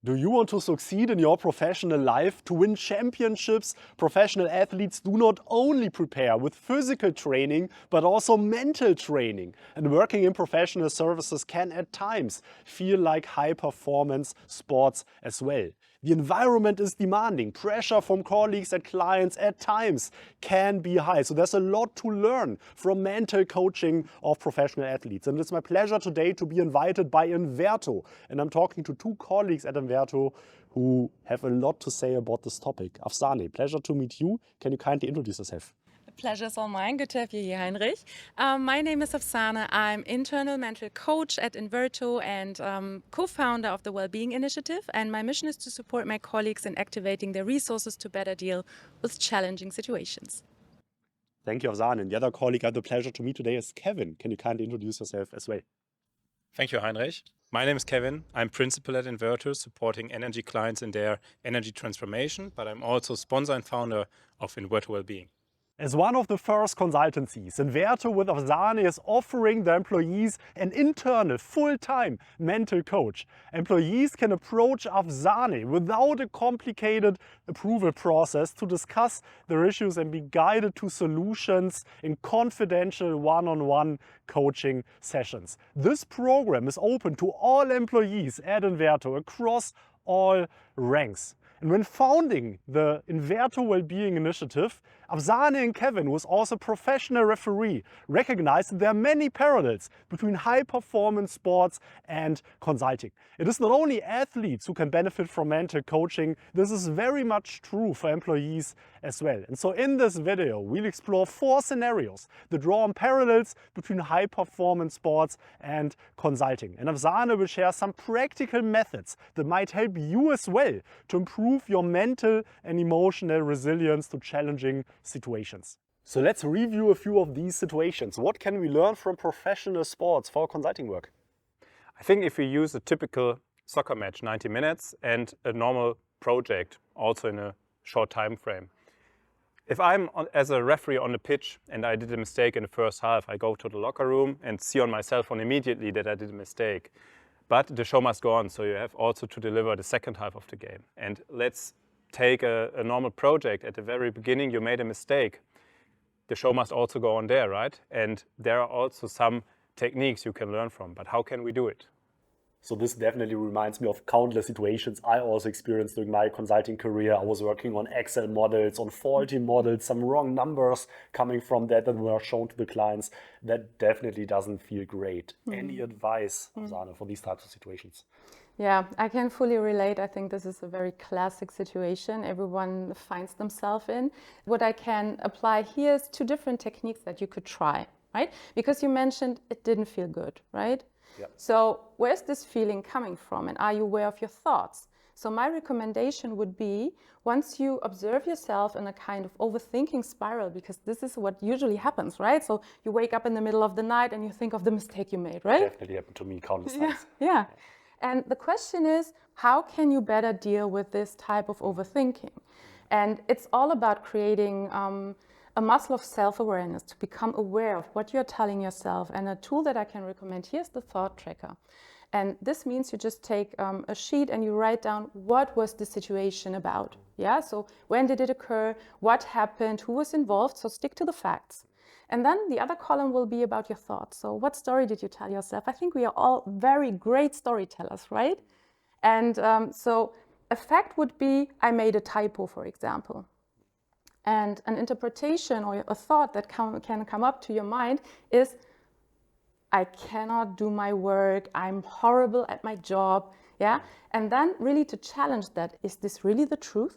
Do you want to succeed in your professional life? To win championships, professional athletes do not only prepare with physical training, but also mental training. And working in professional services can at times feel like high-performance sports as well. The environment is demanding. Pressure from colleagues and clients at times can be high. So there's a lot to learn from mental coaching of professional athletes. And it's my pleasure today to be invited by INVERTO. And I'm talking to two colleagues at INVERTO who have a lot to say about this topic. Afsaneh, pleasure to meet you. Can you kindly introduce yourself? The pleasure is all mine. Good to have you here, Heinrich. My name is Afsaneh. I'm internal mental coach at INVERTO and co-founder of the Wellbeing Initiative. And my mission is to support my colleagues in activating their resources to better deal with challenging situations. Thank you, Afsaneh. And the other colleague I have the pleasure to meet today is Kevin. Can you kindly introduce yourself as well? Thank you, Heinrich. My name is Kevin. I'm principal at INVERTO, supporting energy clients in their energy transformation, but I'm also sponsor and founder of INVERTO Wellbeing. As one of the first consultancies, INVERTO with Afsaneh is offering the employees an internal, full-time mental coach. Employees can approach Afsaneh without a complicated approval process to discuss their issues and be guided to solutions in confidential one-on-one coaching sessions. This program is open to all employees at INVERTO across all ranks. And when founding the INVERTO Wellbeing Initiative, Afsaneh and Kevin, who was also a professional referee, recognized that there are many parallels between high-performance sports and consulting. It is not only athletes who can benefit from mental coaching, this is very much true for employees as well. And so in this video, we'll explore 4 scenarios that draw on parallels between high-performance sports and consulting. And Afsaneh will share some practical methods that might help you as well to improve your mental and emotional resilience to challenging situations. So let's review a few of these situations. What can we learn from professional sports for consulting work? I think if we use a typical soccer match, 90 minutes, and a normal project, also in a short time frame. If I'm as a referee on the pitch and I did a mistake in the first half, I go to the locker room and see on my cell phone immediately that I did a mistake. But the show must go on, so you have also to deliver the second half of the game. And let's take a normal project. At the very beginning, you made a mistake. The show must also go on there, right? And there are also some techniques you can learn from, but how can we do it? So this definitely reminds me of countless situations I also experienced during my consulting career. I was working on Excel models, on faulty models, some wrong numbers coming from that were shown to the clients. That definitely doesn't feel great. Any advice, Afsaneh, for these types of situations? Yeah, I can fully relate. I think this is a very classic situation everyone finds themselves in. What I can apply here is 2 different techniques that you could try, right? Because you mentioned it didn't feel good, right? Yep. So where's this feeling coming from, and are you aware of your thoughts? So my recommendation would be, once you observe yourself in a kind of overthinking spiral, because this is what usually happens, right? So you wake up in the middle of the night and you think of the mistake you made, right? Definitely happened to me countless times. Yeah. And the question is, how can you better deal with this type of overthinking? And it's all about creating a muscle of self-awareness, to become aware of what you're telling yourself. And a tool that I can recommend here is the thought tracker. And this means you just take a sheet and you write down, what was the situation about? Yeah, so when did it occur? What happened? Who was involved? So stick to the facts. And then the other column will be about your thoughts. So what story did you tell yourself? I think we are all very great storytellers, right? And so a fact would be, I made a typo, for example. And an interpretation or a thought that can come up to your mind is, I cannot do my work, I'm horrible at my job, yeah? And then really to challenge that, is this really the truth?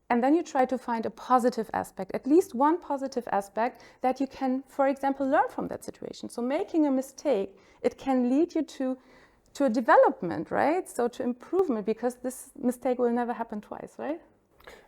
And then you try to find a positive aspect, at least one positive aspect that you can, for example, learn from that situation. So making a mistake, it can lead you to a development, right? So to improvement, because this mistake will never happen twice, right?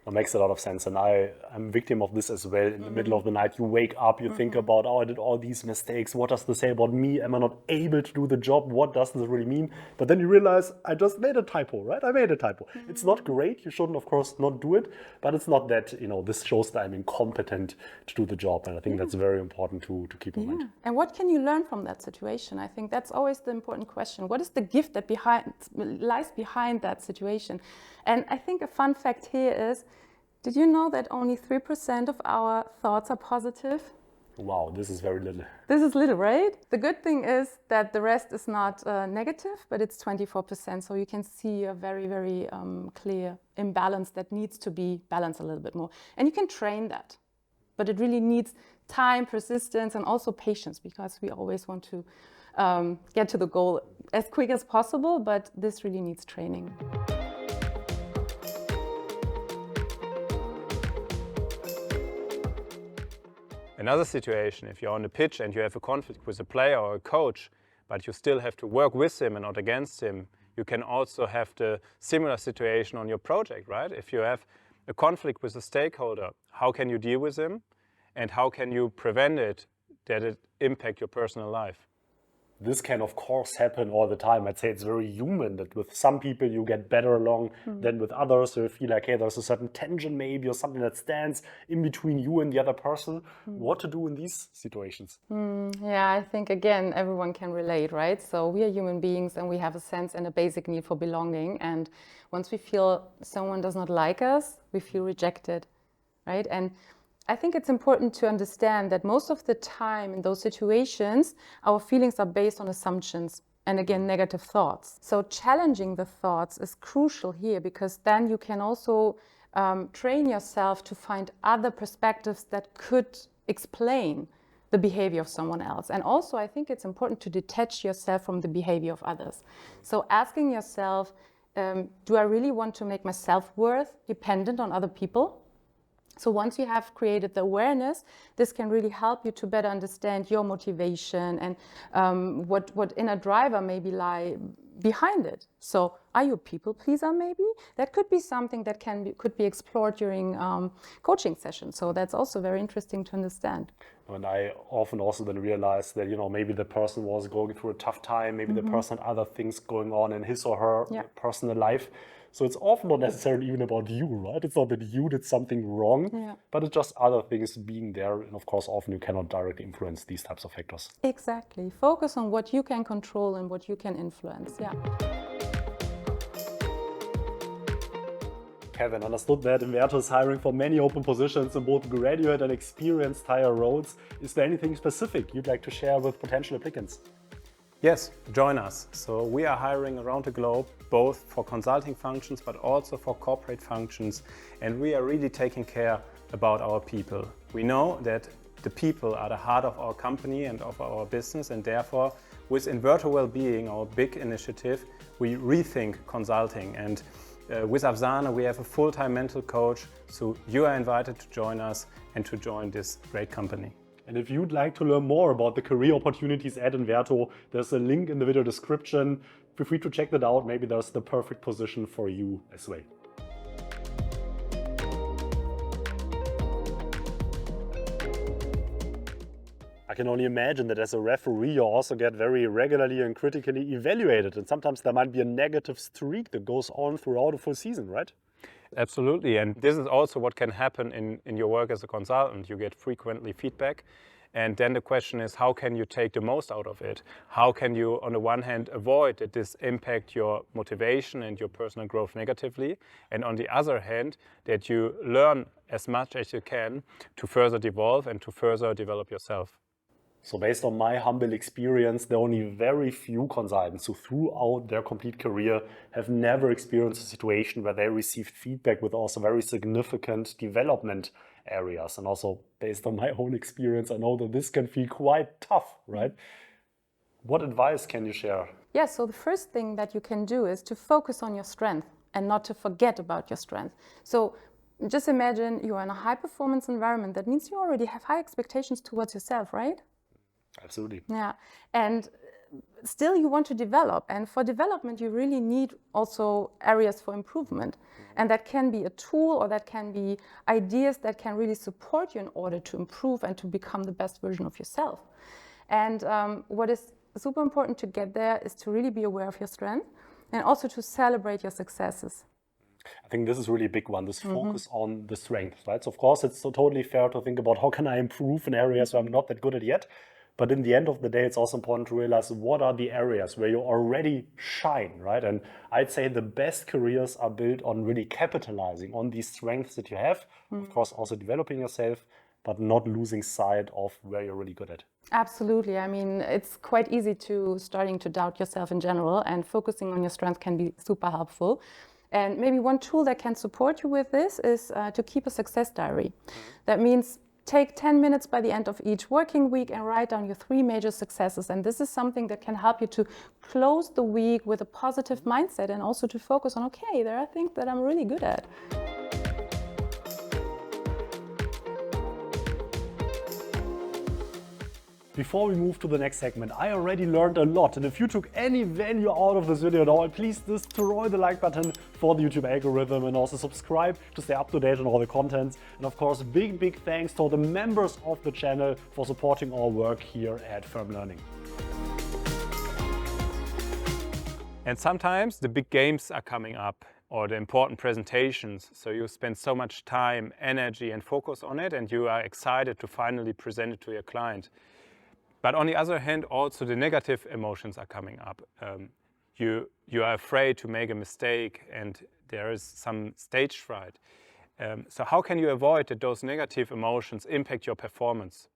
It makes a lot of sense, and I'm a victim of this as well. In the middle of the night, you wake up, you think about, oh, I did all these mistakes. What does this say about me? Am I not able to do the job? What does this really mean? But then you realize, I just made a typo, right? I made a typo. It's not great. You shouldn't, of course, not do it. But it's not that, this shows that I'm incompetent to do the job. And I think that's very important to keep in mind. And what can you learn from that situation? I think that's always the important question. What is the gift that lies behind that situation? And I think a fun fact here is, did you know that only 3% of our thoughts are positive? Wow, this is very little. This is little, right? The good thing is that the rest is not negative, but it's 24%. So you can see a very, very clear imbalance that needs to be balanced a little bit more. And you can train that. But it really needs time, persistence, and also patience, because we always want to get to the goal as quick as possible, but this really needs training. Another situation, if you're on the pitch and you have a conflict with a player or a coach, but you still have to work with him and not against him, you can also have the similar situation on your project, right? If you have a conflict with a stakeholder, how can you deal with him? And how can you prevent it, that it impact your personal life? This can, of course, happen all the time. I'd say it's very human that with some people you get better along than with others. So you feel like, hey, there's a certain tension maybe or something that stands in between you and the other person. What to do in these situations? Yeah, I think, again, everyone can relate, right? So we are human beings and we have a sense and a basic need for belonging. And once we feel someone does not like us, we feel rejected, right? And I think it's important to understand that most of the time in those situations, our feelings are based on assumptions and, again, negative thoughts. So challenging the thoughts is crucial here, because then you can also train yourself to find other perspectives that could explain the behavior of someone else. And also, I think it's important to detach yourself from the behavior of others. So asking yourself, do I really want to make my self-worth dependent on other people? So once you have created the awareness, this can really help you to better understand your motivation and what inner driver maybe lie behind it. So are you a people pleaser maybe? That could be something that could be explored during coaching sessions. So that's also very interesting to understand. And I often also then realize that, maybe the person was going through a tough time, maybe the person had other things going on in his or her personal life. So it's often not necessarily even about you, right? It's not that you did something wrong, but it's just other things being there. And of course, often you cannot directly influence these types of factors. Exactly. Focus on what you can control and what you can influence. Yeah. Kevin, understood that INVERTO is hiring for many open positions in both graduate and experienced hire roles. Is there anything specific you'd like to share with potential applicants? Yes, join us. So we are hiring around the globe, both for consulting functions, but also for corporate functions. And we are really taking care about our people. We know that the people are the heart of our company and of our business. And therefore, with INVERTO Wellbeing, our big initiative, we rethink consulting. And with Afsaneh, we have a full-time mental coach. So you are invited to join us and to join this great company. And if you'd like to learn more about the career opportunities at INVERTO, there's a link in the video description. Feel free to check that out. Maybe there's the perfect position for you as well. I can only imagine that as a referee, you also get very regularly and critically evaluated. And sometimes there might be a negative streak that goes on throughout a full season, right? Absolutely, and this is also what can happen in your work as a consultant. You get frequently feedback, and then the question is, how can you take the most out of it? How can you, on the one hand, avoid that this impact your motivation and your personal growth negatively, and on the other hand, that you learn as much as you can to further evolve and to further develop yourself. So based on my humble experience, there are only very few consultants who throughout their complete career have never experienced a situation where they received feedback with also very significant development areas. And also based on my own experience, I know that this can feel quite tough, right? What advice can you share? Yeah, so the first thing that you can do is to focus on your strength and not to forget about your strength. So just imagine you are in a high performance environment. That means you already have high expectations towards yourself, right? Absolutely. Yeah, and still you want to develop. And for development, you really need also areas for improvement. And that can be a tool, or that can be ideas that can really support you in order to improve and to become the best version of yourself. And what is super important to get there is to really be aware of your strength and also to celebrate your successes. I think this is really a big one, this focus on the strengths, right? So of course, it's so totally fair to think about how can I improve in areas where I'm not that good at yet. But in the end of the day, it's also important to realize what are the areas where you already shine, right? And I'd say the best careers are built on really capitalizing on these strengths that you have. Of course, also developing yourself, but not losing sight of where you're really good at. Absolutely. I mean, it's quite easy to starting to doubt yourself in general, and focusing on your strength can be super helpful. And maybe one tool that can support you with this is to keep a success diary. That means take 10 minutes by the end of each working week and write down your 3 major successes. And this is something that can help you to close the week with a positive mindset, and also to focus on, okay, there are things that I'm really good at. Before we move to the next segment, I already learned a lot, and if you took any value out of this video at all, please destroy the like button for the YouTube algorithm, and also subscribe to stay up to date on all the contents. And of course, big thanks to the members of the channel for supporting our work here at Firm Learning. And sometimes the big games are coming up, or the important presentations. So you spend so much time, energy and focus on it, and you are excited to finally present it to your client. But on the other hand, also the negative emotions are coming up. You are afraid to make a mistake, and there is some stage fright. So how can you avoid that those negative emotions impact your performance?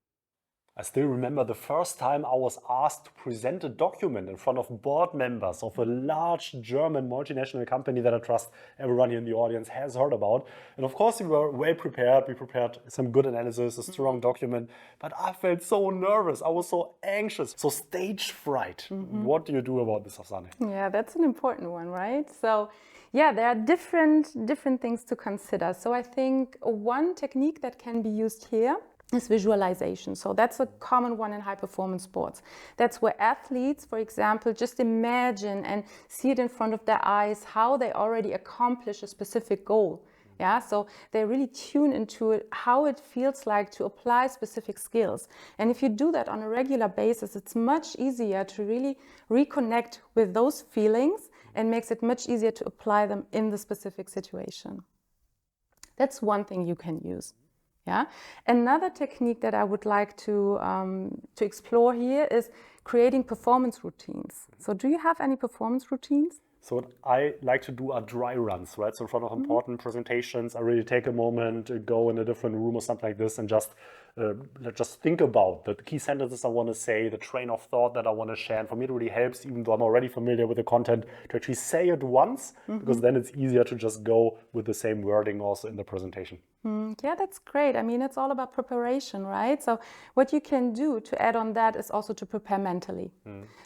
I still remember the first time I was asked to present a document in front of board members of a large German multinational company that I trust everyone here in the audience has heard about. And of course, we were well prepared. We prepared some good analysis, a strong document, but I felt so nervous. I was so anxious. So stage fright. What do you do about this, Afsaneh? Yeah, that's an important one, right? So yeah, there are different things to consider. So I think one technique that can be used here is visualization. So that's a common one in high performance sports. That's where athletes, for example, just imagine and see it in front of their eyes how they already accomplish a specific goal. Yeah, so they really tune into it, how it feels like to apply specific skills. And if you do that on a regular basis, it's much easier to really reconnect with those feelings, and makes it much easier to apply them in the specific situation. That's one thing you can use. Yeah. Another technique that I would like to explore here is creating performance routines. So do you have any performance routines? So what I like to do are dry runs, right? So in front of important presentations, I really take a moment, go in a different room or something like this, and just think about the key sentences I want to say, the train of thought that I want to share. And for me, it really helps, even though I'm already familiar with the content, to actually say it once, because then it's easier to just go with the same wording also in the presentation. Yeah, that's great. I mean, it's all about preparation, right? So what you can do to add on that is also to prepare mentally.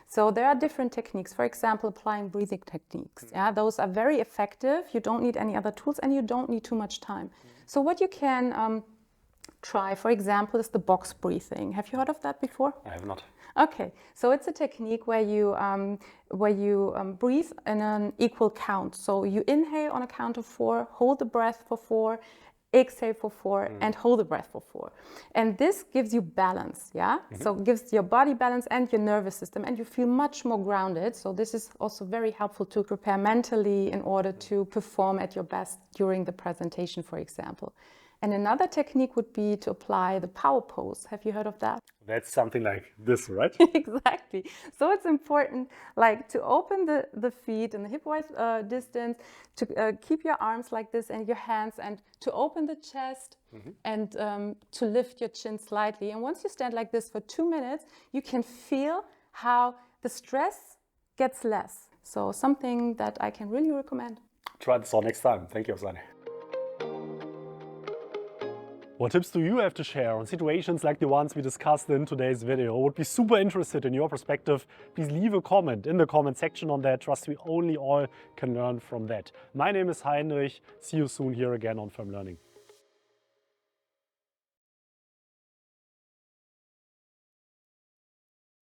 So there are different techniques. For example, applying breathing techniques. Yeah, those are very effective. You don't need any other tools, and you don't need too much time. So what you can try, for example, is the box breathing. Have you heard of that before? I have not. Okay, so it's a technique where you breathe in an equal count. So you inhale on a count of 4, hold the breath for 4, exhale for 4, and hold the breath for 4. And this gives you balance, yeah? So it gives your body balance and your nervous system, and you feel much more grounded. So this is also very helpful to prepare mentally in order to perform at your best during the presentation, for example. And another technique would be to apply the power pose. Have you heard of that? That's something like this, right? Exactly. So it's important, like, to open the feet in the hip-width distance, to keep your arms like this and your hands, and to open the chest and to lift your chin slightly. And once you stand like this for 2 minutes, you can feel how the stress gets less. So something that I can really recommend. Try this all next time. Thank you, Afsaneh. What tips do you have to share on situations like the ones we discussed in today's video? I would be super interested in your perspective. Please leave a comment in the comment section on that. Trust me, only all can learn from that. My name is Heinrich. See you soon here again on Firm Learning.